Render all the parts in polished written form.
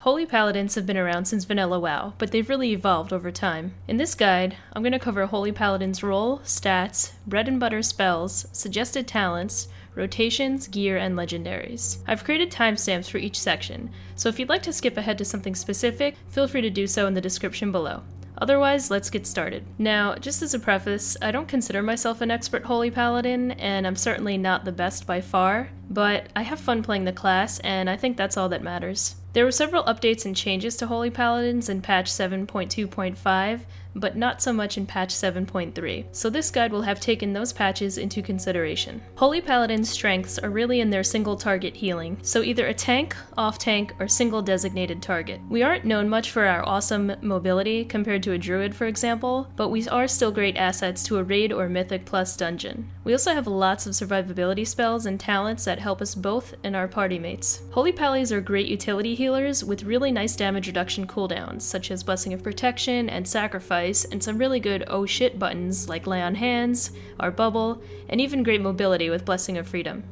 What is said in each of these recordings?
Holy Paladins have been around since Vanilla WoW, but they've really evolved over time. In this guide, I'm going to cover Holy Paladin's role, stats, bread and butter spells, suggested talents, rotations, gear, and legendaries. I've created timestamps for each section, so if you'd like to skip ahead to something specific, feel free to do so in the description below. Otherwise, let's get started. Now, just as a preface, I don't consider myself an expert Holy Paladin, and I'm certainly not the best by far, but I have fun playing the class, and I think that's all that matters. There were several updates and changes to Holy Paladins in patch 7.2.5, but not so much in patch 7.3, so this guide will have taken those patches into consideration. Holy Paladin's strengths are really in their single target healing, so either a tank, off-tank, or single designated target. We aren't known much for our awesome mobility compared to a druid, for example, but we are still great assets to a raid or mythic plus dungeon. We also have lots of survivability spells and talents that help us both and our party mates. Holy Pallies are great utility healers with really nice damage reduction cooldowns, such as Blessing of Protection and Sacrifice, and some really good oh shit buttons like Lay on Hands, our Bubble, and even great mobility with Blessing of Freedom.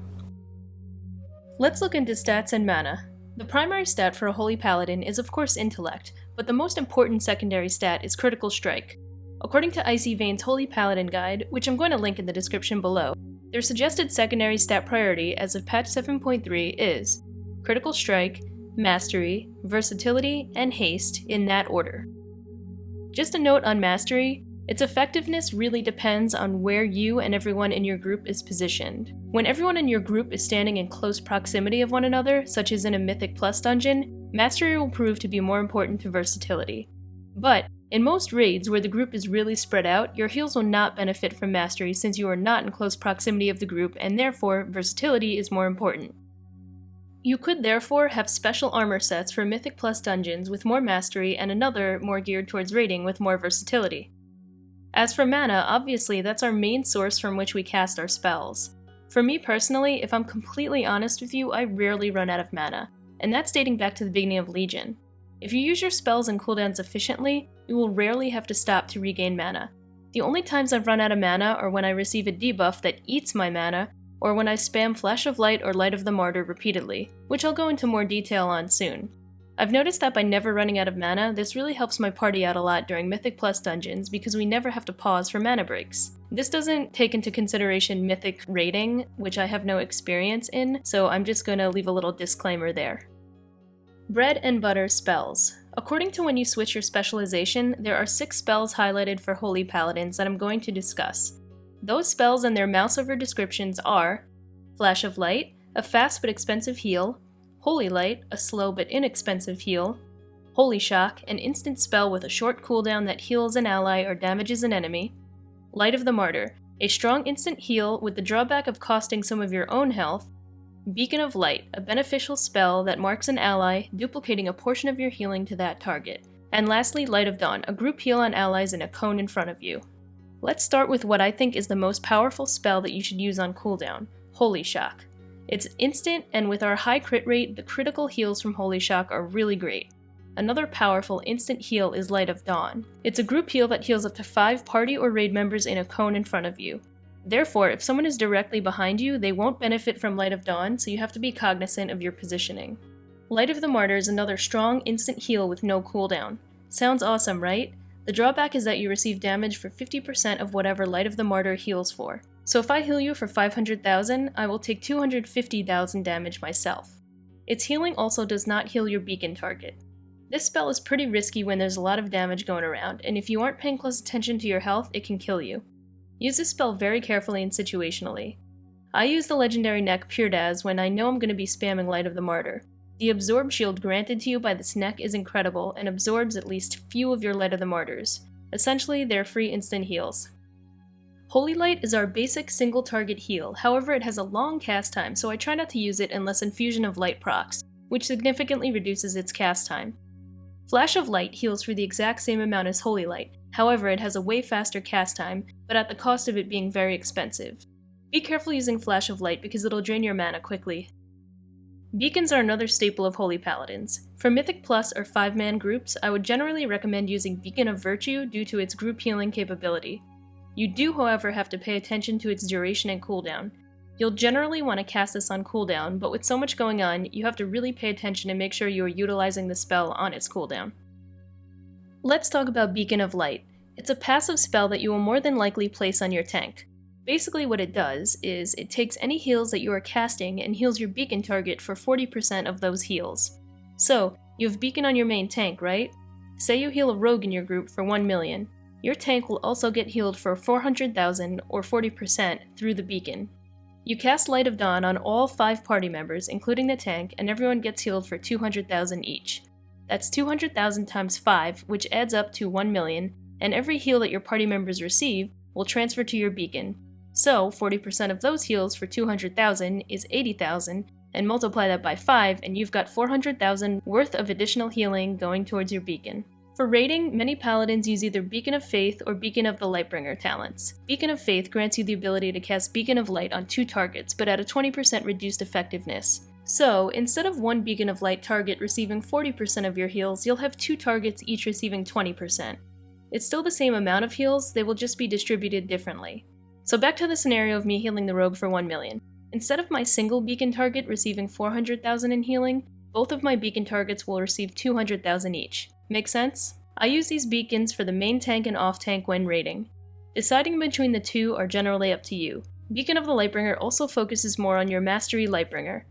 Let's look into stats and mana. The primary stat for a Holy Paladin is of course Intellect, but the most important secondary stat is Critical Strike. According to Icy Vein's Holy Paladin Guide, which I'm going to link in the description below, their suggested secondary stat priority as of patch 7.3 is Critical Strike, Mastery, Versatility, and Haste in that order. Just a note on Mastery, its effectiveness really depends on where you and everyone in your group is positioned. When everyone in your group is standing in close proximity of one another, such as in a Mythic Plus dungeon, Mastery will prove to be more important to Versatility. But in most raids where the group is really spread out, your heals will not benefit from Mastery since you are not in close proximity of the group, and therefore Versatility is more important. You could therefore have special armor sets for Mythic Plus dungeons with more Mastery and another more geared towards raiding with more Versatility. As for mana, obviously that's our main source from which we cast our spells. For me personally, if I'm completely honest with you, I rarely run out of mana, and that's dating back to the beginning of Legion. If you use your spells and cooldowns efficiently, you will rarely have to stop to regain mana. The only times I've run out of mana are when I receive a debuff that eats my mana, or when I spam Flash of Light or Light of the Martyr repeatedly, which I'll go into more detail on soon. I've noticed that by never running out of mana, this really helps my party out a lot during Mythic Plus dungeons because we never have to pause for mana breaks. This doesn't take into consideration Mythic raiding, which I have no experience in, so I'm just going to leave a little disclaimer there. Bread and butter spells. According to when you switch your specialization, there are 6 spells highlighted for Holy Paladins that I'm going to discuss. Those spells and their mouse-over descriptions are Flash of Light, a fast but expensive heal, Holy Light, a slow but inexpensive heal, Holy Shock, an instant spell with a short cooldown that heals an ally or damages an enemy, Light of the Martyr, a strong instant heal with the drawback of costing some of your own health, Beacon of Light, a beneficial spell that marks an ally, duplicating a portion of your healing to that target, and lastly Light of Dawn, a group heal on allies in a cone in front of you. Let's start with what I think is the most powerful spell that you should use on cooldown, Holy Shock. It's instant, and with our high crit rate, the critical heals from Holy Shock are really great. Another powerful instant heal is Light of Dawn. It's a group heal that heals up to 5 party or raid members in a cone in front of you. Therefore, if someone is directly behind you, they won't benefit from Light of Dawn, so you have to be cognizant of your positioning. Light of the Martyr is another strong instant heal with no cooldown. Sounds awesome, right? The drawback is that you receive damage for 50% of whatever Light of the Martyr heals for. So if I heal you for 500,000, I will take 250,000 damage myself. Its healing also does not heal your beacon target. This spell is pretty risky when there's a lot of damage going around, and if you aren't paying close attention to your health, it can kill you. Use this spell very carefully and situationally. I use the legendary neck Pure Daz when I know I'm going to be spamming Light of the Martyr. The absorb shield granted to you by this neck is incredible and absorbs at least few of your Light of the Martyrs. Essentially, they're free instant heals. Holy Light is our basic single target heal, however it has a long cast time, so I try not to use it unless Infusion of Light procs, which significantly reduces its cast time. Flash of Light heals for the exact same amount as Holy Light, however it has a way faster cast time, but at the cost of it being very expensive. Be careful using Flash of Light because it'll drain your mana quickly. Beacons are another staple of Holy Paladins. For Mythic Plus or 5-man groups, I would generally recommend using Beacon of Virtue due to its group healing capability. You do, however, have to pay attention to its duration and cooldown. You'll generally want to cast this on cooldown, but with so much going on, you have to really pay attention and make sure you are utilizing the spell on its cooldown. Let's talk about Beacon of Light. It's a passive spell that you will more than likely place on your tank. Basically what it does is it takes any heals that you are casting and heals your beacon target for 40% of those heals. So, you have beacon on your main tank, right? Say you heal a rogue in your group for 1 million. Your tank will also get healed for 400,000 or 40% through the beacon. You cast Light of Dawn on all 5 party members, including the tank, and everyone gets healed for 200,000 each. That's 200,000 times 5, which adds up to 1 million, and every heal that your party members receive will transfer to your beacon. So, 40% of those heals for 200,000 is 80,000, and multiply that by 5, and you've got 400,000 worth of additional healing going towards your beacon. For raiding, many paladins use either Beacon of Faith or Beacon of the Lightbringer talents. Beacon of Faith grants you the ability to cast Beacon of Light on 2 targets, but at a 20% reduced effectiveness. So, instead of 1 Beacon of Light target receiving 40% of your heals, you'll have 2 targets each receiving 20%. It's still the same amount of heals, they will just be distributed differently. So back to the scenario of me healing the rogue for 1 million. Instead of my single beacon target receiving 400,000 in healing, both of my beacon targets will receive 200,000 each. Make sense? I use these beacons for the main tank and off tank when raiding. Deciding between the two are generally up to you. Beacon of the Lightbringer also focuses more on your Mastery Lightbringer.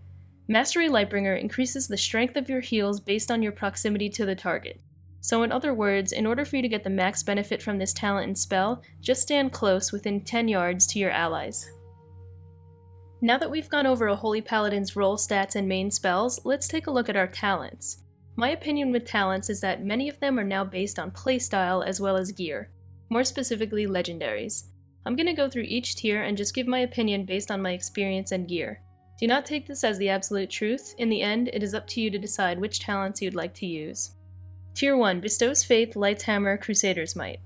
Mastery Lightbringer increases the strength of your heals based on your proximity to the target. So in other words, in order for you to get the max benefit from this talent and spell, just stand close within 10 yards to your allies. Now that we've gone over a Holy Paladin's role stats and main spells, let's take a look at our talents. My opinion with talents is that many of them are now based on playstyle as well as gear, more specifically legendaries. I'm going to go through each tier and just give my opinion based on my experience and gear. Do not take this as the absolute truth. In the end, it is up to you to decide which talents you'd like to use. Tier 1 bestows Faith, Light's Hammer, Crusader's Might.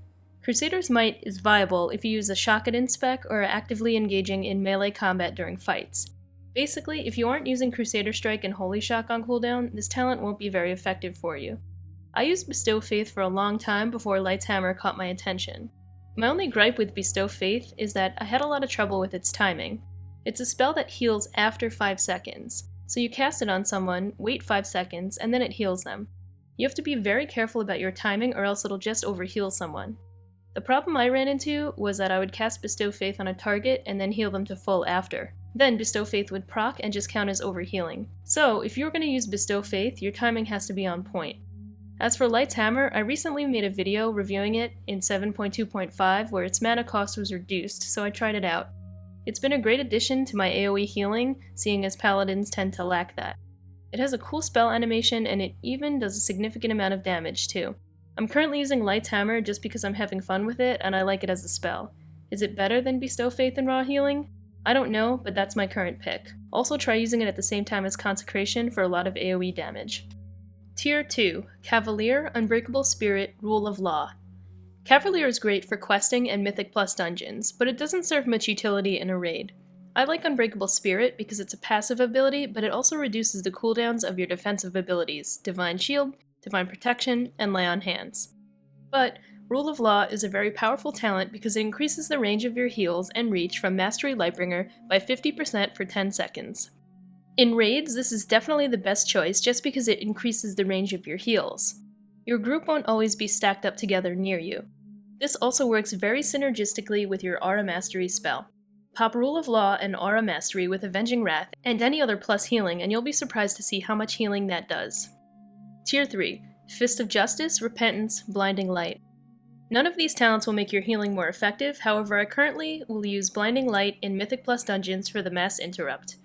Crusader's Might is viable if you use a Shockedin spec or are actively engaging in melee combat during fights. Basically, if you aren't using Crusader Strike and Holy Shock on cooldown, this talent won't be very effective for you. I used Bestow Faith for a long time before Light's Hammer caught my attention. My only gripe with Bestow Faith is that I had a lot of trouble with its timing. It's a spell that heals after 5 seconds, so you cast it on someone, wait 5 seconds, and then it heals them. You have to be very careful about your timing or else it'll just overheal someone. The problem I ran into was that I would cast Bestow Faith on a target and then heal them to full after. Then Bestow Faith would proc and just count as overhealing. So if you're going to use Bestow Faith, your timing has to be on point. As for Light's Hammer, I recently made a video reviewing it in 7.2.5 where its mana cost was reduced, so I tried it out. It's been a great addition to my AoE healing, seeing as paladins tend to lack that. It has a cool spell animation and it even does a significant amount of damage too. I'm currently using Light's Hammer just because I'm having fun with it and I like it as a spell. Is it better than Bestow Faith and Raw Healing? I don't know, but that's my current pick. Also try using it at the same time as Consecration for a lot of AoE damage. Tier 2, Cavalier, Unbreakable Spirit, Rule of Law. Cavalier is great for questing and Mythic Plus dungeons, but it doesn't serve much utility in a raid. I like Unbreakable Spirit because it's a passive ability, but it also reduces the cooldowns of your defensive abilities, Divine Shield, Divine Protection, and Lay on Hands. But Rule of Law is a very powerful talent because it increases the range of your heals and reach from Mastery Lightbringer by 50% for 10 seconds. In raids, this is definitely the best choice just because it increases the range of your heals. Your group won't always be stacked up together near you. This also works very synergistically with your Aura Mastery spell. Pop Rule of Law and Aura Mastery with Avenging Wrath and any other plus healing and you'll be surprised to see how much healing that does. Tier 3, Fist of Justice, Repentance, Blinding Light. None of these talents will make your healing more effective, however I currently will use Blinding Light in Mythic Plus dungeons for the Mass Interrupt.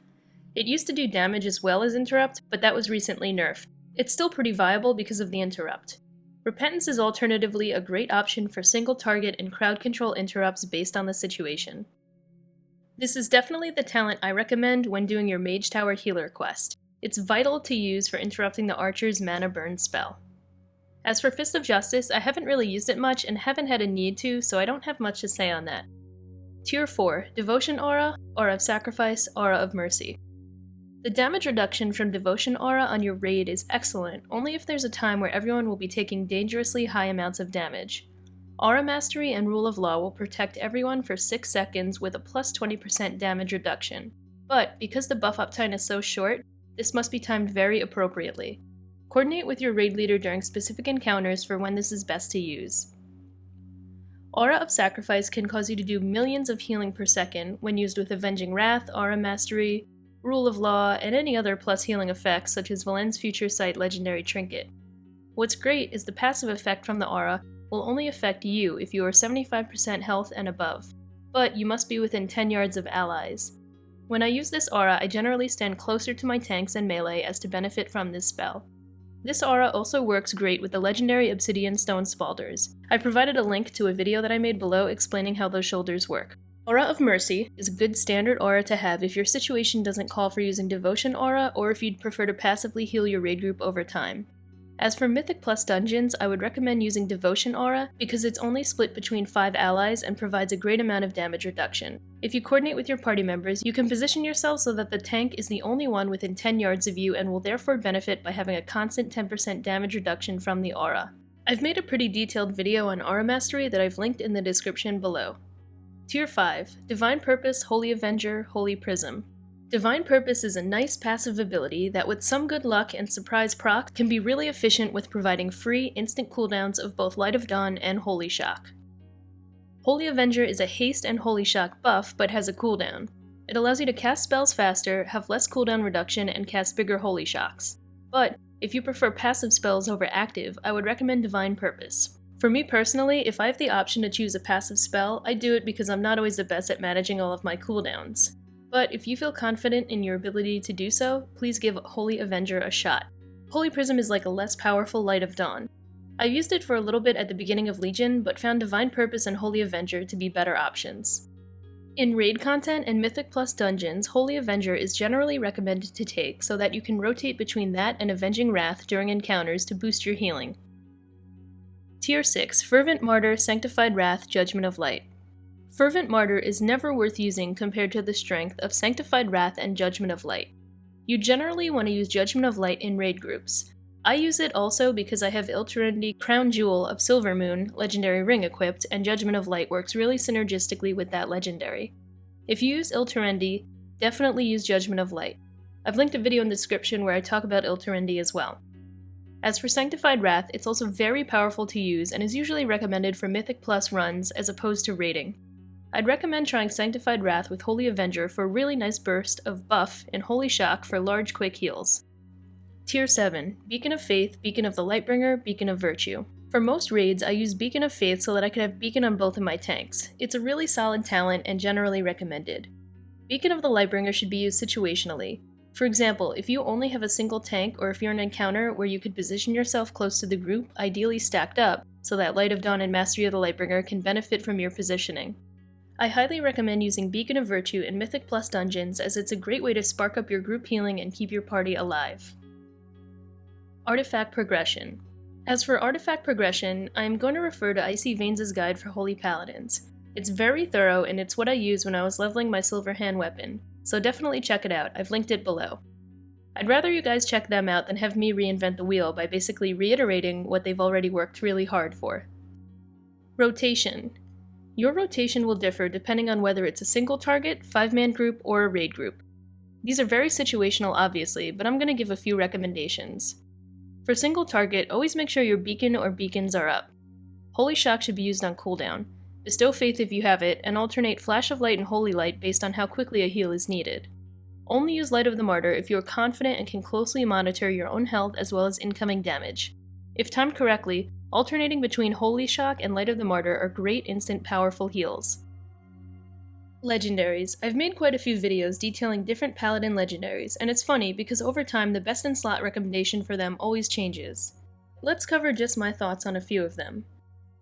It used to do damage as well as Interrupt, but that was recently nerfed. It's still pretty viable because of the Interrupt. Repentance is alternatively a great option for single target and crowd control interrupts based on the situation. This is definitely the talent I recommend when doing your Mage Tower Healer quest. It's vital to use for interrupting the Archer's mana burn spell. As for Fist of Justice, I haven't really used it much and haven't had a need to, so I don't have much to say on that. Tier 4, Devotion Aura, Aura of Sacrifice, Aura of Mercy. The damage reduction from Devotion Aura on your raid is excellent, only if there's a time where everyone will be taking dangerously high amounts of damage. Aura Mastery and Rule of Law will protect everyone for 6 seconds with a plus 20% damage reduction. But because the buff uptime is so short, this must be timed very appropriately. Coordinate with your raid leader during specific encounters for when this is best to use. Aura of Sacrifice can cause you to do millions of healing per second when used with Avenging Wrath, Aura Mastery, Rule of Law, and any other plus healing effects such as Valen's Future Sight Legendary Trinket. What's great is the passive effect from the aura will only affect you if you are 75% health and above, but you must be within 10 yards of allies. When I use this aura, I generally stand closer to my tanks and melee as to benefit from this spell. This aura also works great with the legendary Obsidian Stone Spaulders. I provided a link to a video that I made below explaining how those shoulders work. Aura of Mercy is a good standard aura to have if your situation doesn't call for using Devotion Aura or if you'd prefer to passively heal your raid group over time. As for Mythic Plus dungeons, I would recommend using Devotion Aura because it's only split between 5 allies and provides a great amount of damage reduction. If you coordinate with your party members, you can position yourself so that the tank is the only one within 10 yards of you and will therefore benefit by having a constant 10% damage reduction from the aura. I've made a pretty detailed video on Aura Mastery that I've linked in the description below. Tier 5. Divine Purpose, Holy Avenger, Holy Prism. Divine Purpose is a nice passive ability that with some good luck and surprise proc can be really efficient with providing free, instant cooldowns of both Light of Dawn and Holy Shock. Holy Avenger is a haste and Holy Shock buff but has a cooldown. It allows you to cast spells faster, have less cooldown reduction, and cast bigger Holy Shocks. But if you prefer passive spells over active, I would recommend Divine Purpose. For me personally, if I have the option to choose a passive spell, I do it because I'm not always the best at managing all of my cooldowns. But if you feel confident in your ability to do so, please give Holy Avenger a shot. Holy Prism is like a less powerful Light of Dawn. I used it for a little bit at the beginning of Legion, but found Divine Purpose and Holy Avenger to be better options. In raid content and Mythic Plus dungeons, Holy Avenger is generally recommended to take so that you can rotate between that and Avenging Wrath during encounters to boost your healing. Tier 6. Fervent Martyr, Sanctified Wrath, Judgment of Light. Fervent Martyr is never worth using compared to the strength of Sanctified Wrath and Judgment of Light. You generally want to use Judgment of Light in raid groups. I use it also because I have Ilterendi Crown Jewel of Silvermoon Legendary Ring equipped, and Judgment of Light works really synergistically with that legendary. If you use Ilterendi, definitely use Judgment of Light. I've linked a video in the description where I talk about Ilterendi as well. As for Sanctified Wrath, it's also very powerful to use and is usually recommended for Mythic Plus runs as opposed to raiding. I'd recommend trying Sanctified Wrath with Holy Avenger for a really nice burst of buff and Holy Shock for large quick heals. Tier 7. Beacon of Faith, Beacon of the Lightbringer, Beacon of Virtue. For most raids, I use Beacon of Faith so that I can have Beacon on both of my tanks. It's a really solid talent and generally recommended. Beacon of the Lightbringer should be used situationally. For example, if you only have a single tank or if you're in an encounter where you could position yourself close to the group, ideally stacked up, so that Light of Dawn and Mastery of the Lightbringer can benefit from your positioning. I highly recommend using Beacon of Virtue in Mythic Plus dungeons as it's a great way to spark up your group healing and keep your party alive. Artifact Progression. As for artifact progression, I am going to refer to Icy Veins' guide for Holy Paladins. It's very thorough and it's what I used when I was leveling my silver hand weapon, so definitely check it out, I've linked it below. I'd rather you guys check them out than have me reinvent the wheel by basically reiterating what they've already worked really hard for. Rotation. Your rotation will differ depending on whether it's a single target, 5-man group, or a raid group. These are very situational obviously, but I'm going to give a few recommendations. For single target, always make sure your beacon or beacons are up. Holy Shock should be used on cooldown. Bestow Faith if you have it, and alternate Flash of Light and Holy Light based on how quickly a heal is needed. Only use Light of the Martyr if you are confident and can closely monitor your own health as well as incoming damage. If timed correctly, alternating between Holy Shock and Light of the Martyr are great instant powerful heals. Legendaries. I've made quite a few videos detailing different Paladin legendaries, and it's funny because over time the best in slot recommendation for them always changes. Let's cover just my thoughts on a few of them.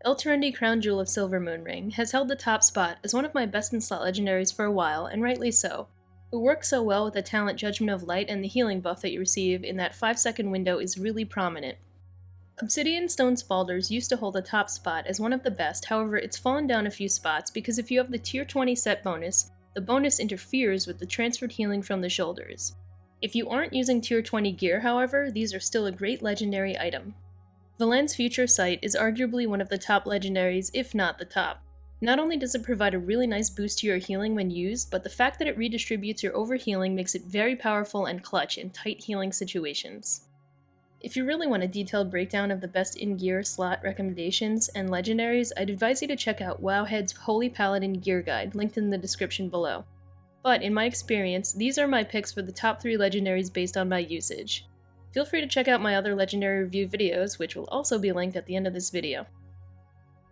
Ilterendi Crown Jewel of Silvermoon Ring has held the top spot as one of my best in slot legendaries for a while, and rightly so. It works so well with the talent Judgment of Light, and the healing buff that you receive in that 5-second window is really prominent. Obsidian Stone Spaulders used to hold the top spot as one of the best, however it's fallen down a few spots because if you have the tier 20 set bonus, the bonus interferes with the transferred healing from the shoulders. If you aren't using tier 20 gear, however, these are still a great legendary item. Valen's Future Sight is arguably one of the top legendaries, if not the top. Not only does it provide a really nice boost to your healing when used, but the fact that it redistributes your overhealing makes it very powerful and clutch in tight healing situations. If you really want a detailed breakdown of the best in-gear slot recommendations and legendaries, I'd advise you to check out Wowhead's Holy Paladin Gear Guide, linked in the description below. But in my experience, these are my picks for the top 3 legendaries based on my usage. Feel free to check out my other legendary review videos, which will also be linked at the end of this video.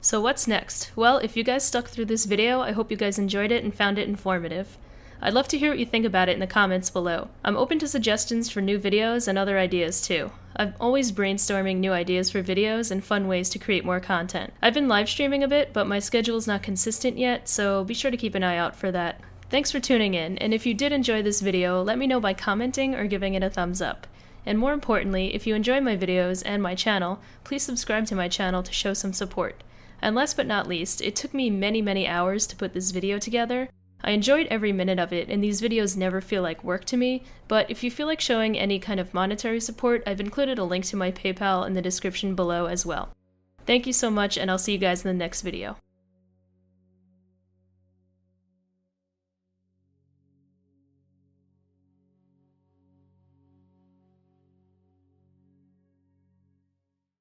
So what's next? Well, if you guys stuck through this video, I hope you guys enjoyed it and found it informative. I'd love to hear what you think about it in the comments below. I'm open to suggestions for new videos and other ideas too. I'm always brainstorming new ideas for videos and fun ways to create more content. I've been live streaming a bit, but my schedule is not consistent yet, so be sure to keep an eye out for that. Thanks for tuning in, and if you did enjoy this video, let me know by commenting or giving it a thumbs up. And more importantly, if you enjoy my videos and my channel, please subscribe to my channel to show some support. And last but not least, it took me many hours to put this video together. I enjoyed every minute of it, and these videos never feel like work to me, but if you feel like showing any kind of monetary support, I've included a link to my PayPal in the description below as well. Thank you so much, and I'll see you guys in the next video.